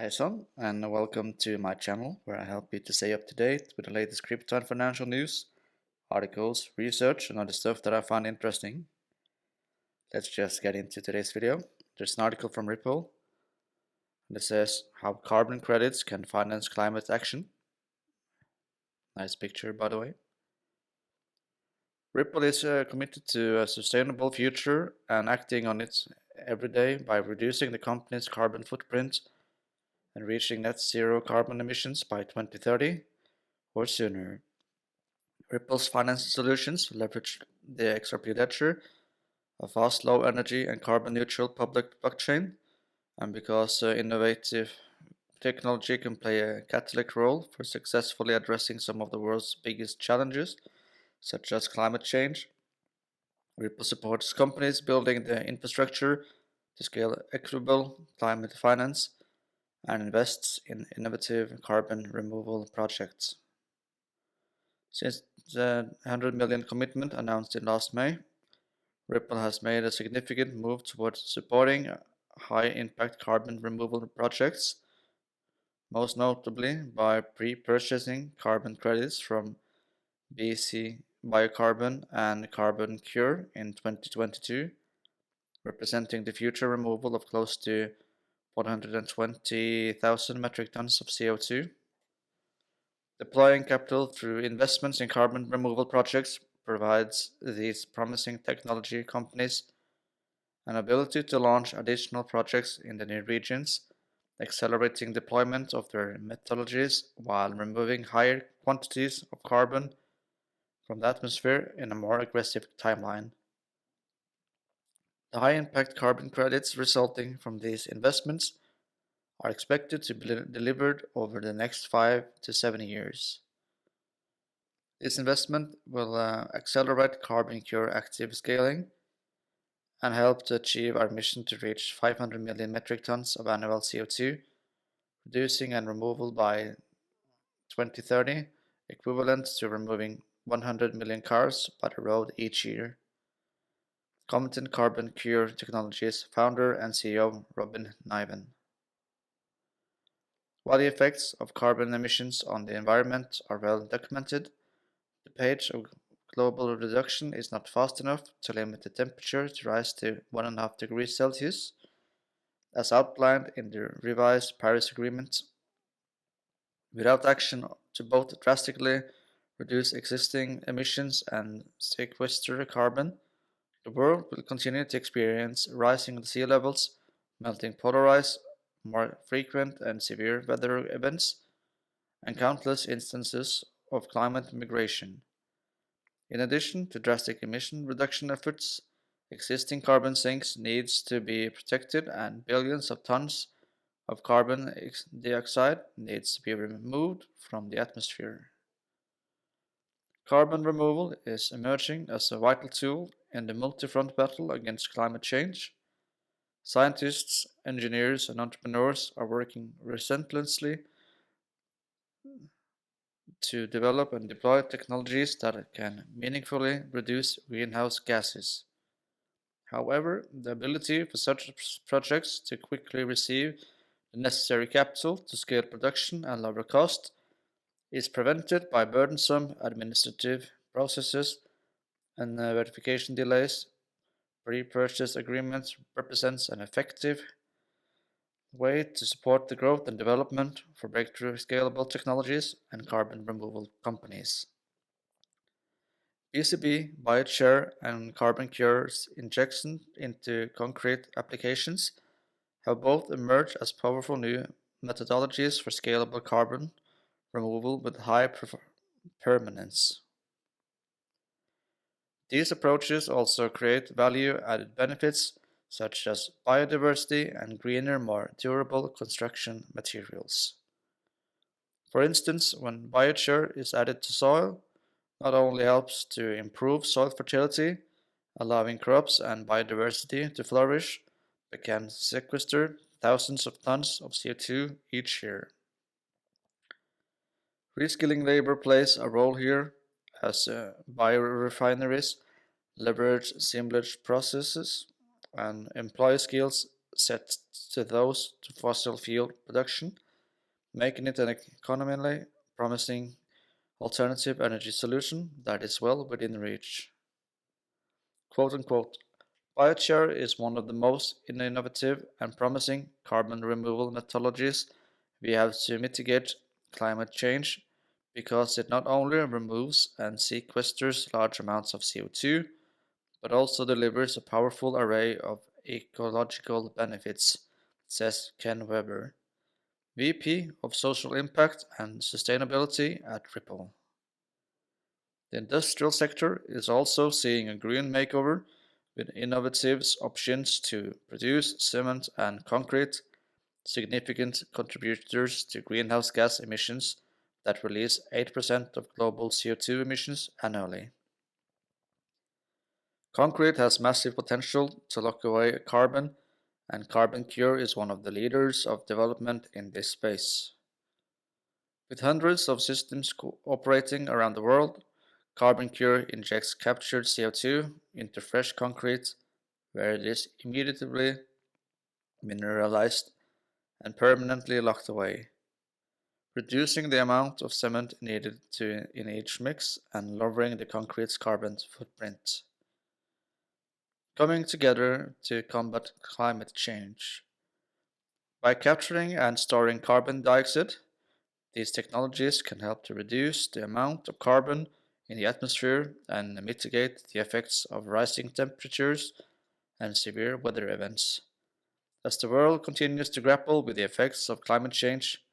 Hi son, and welcome to my channel where I help you to stay up to date with the latest crypto and financial news, articles, research, and other stuff that I find interesting. Let's just get into today's video. There's an article from Ripple that says how carbon credits can finance climate action. Nice picture, by the way. Ripple is committed to a sustainable future and acting on it every day by reducing the company's carbon footprint and reaching net zero carbon emissions by 2030 or sooner. Ripple's financing solutions leverage the XRP Ledger, a fast, low energy, and carbon neutral public blockchain, and because innovative technology can play a catalytic role for successfully addressing some of the world's biggest challenges, such as climate change. Ripple supports companies building the infrastructure to scale equitable climate finance and invests in innovative carbon removal projects. Since the 100 million commitment announced in last May, Ripple has made a significant move towards supporting high-impact carbon removal projects, most notably by pre-purchasing carbon credits from BC Biocarbon and Carbon Cure in 2022, representing the future removal of close to 120,000 metric tons of CO2. Deploying capital through investments in carbon removal projects provides these promising technology companies an ability to launch additional projects in the new regions, accelerating deployment of their methodologies while removing higher quantities of carbon from the atmosphere in a more aggressive timeline. The high-impact carbon credits resulting from these investments are expected to be delivered over the next 5 to 7 years. This investment will accelerate Carbon Cure active scaling and help to achieve our mission to reach 500 million metric tons of annual CO2, reducing and removal by 2030, equivalent to removing 100 million cars by the road each year. Commented Carbon Cure Technologies founder and CEO Robin Niven. While the effects of carbon emissions on the environment are well documented, the pace of global reduction is not fast enough to limit the temperature to rise to 1.5 degrees Celsius, as outlined in the revised Paris Agreement. Without action to both drastically reduce existing emissions and sequester carbon, the world will continue to experience rising sea levels, melting polar ice, more frequent and severe weather events, and countless instances of climate migration. In addition to drastic emission reduction efforts, existing carbon sinks needs to be protected and billions of tons of carbon dioxide needs to be removed from the atmosphere. Carbon removal is emerging as a vital tool in the multi-front battle against climate change. Scientists, engineers, and entrepreneurs are working relentlessly to develop and deploy technologies that can meaningfully reduce greenhouse gases. However, the ability for such projects to quickly receive the necessary capital to scale production and lower cost is prevented by burdensome administrative processes and verification delays. Pre-purchase agreements represents an effective way to support the growth and development for breakthrough scalable technologies and carbon removal companies. BCB, Bioshare, and Carbon Cure's injection into concrete applications have both emerged as powerful new methodologies for scalable carbon removal with high permanence. These approaches also create value-added benefits such as biodiversity and greener, more durable construction materials. For instance, when biochar is added to soil, not only helps to improve soil fertility, allowing crops and biodiversity to flourish, but can sequester thousands of tons of CO2 each year. Reskilling labor plays a role here, as biorefineries leverage assemblage processes and employ skills set to those to fossil fuel production, making it an economically promising alternative energy solution that is well within reach. Quote unquote, biochar is one of the most innovative and promising carbon removal methodologies we have to mitigate climate change because it not only removes and sequesters large amounts of CO2, but also delivers a powerful array of ecological benefits, says Ken Weber, VP of Social Impact and Sustainability at Ripple. The industrial sector is also seeing a green makeover with innovative options to produce cement and concrete, significant contributors to greenhouse gas emissions that release 8% of global CO2 emissions annually. Concrete has massive potential to lock away carbon, and CarbonCure is one of the leaders of development in this space. With hundreds of systems operating around the world, CarbonCure injects captured CO2 into fresh concrete, where it is immediately mineralized and permanently locked away, reducing the amount of cement needed in each mix and lowering the concrete's carbon footprint. Coming together to combat climate change. By capturing and storing carbon dioxide, these technologies can help to reduce the amount of carbon in the atmosphere and mitigate the effects of rising temperatures and severe weather events. As the world continues to grapple with the effects of climate change,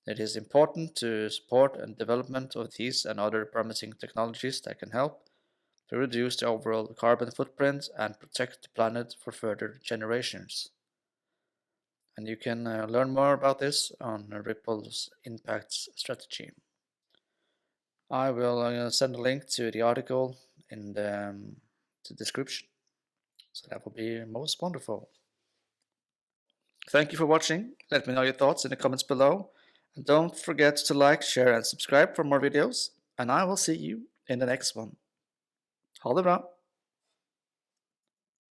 it is important to support the development of these and other promising technologies that can help to reduce the overall carbon footprint and protect the planet for further generations. And you can learn more about this on Ripple's impact strategy. I will send a link to the article in the description. So that will be most wonderful. Thank you for watching. Let me know your thoughts in the comments below. And don't forget to like, share, and subscribe for more videos. And I will see you in the next one. Ha det bra!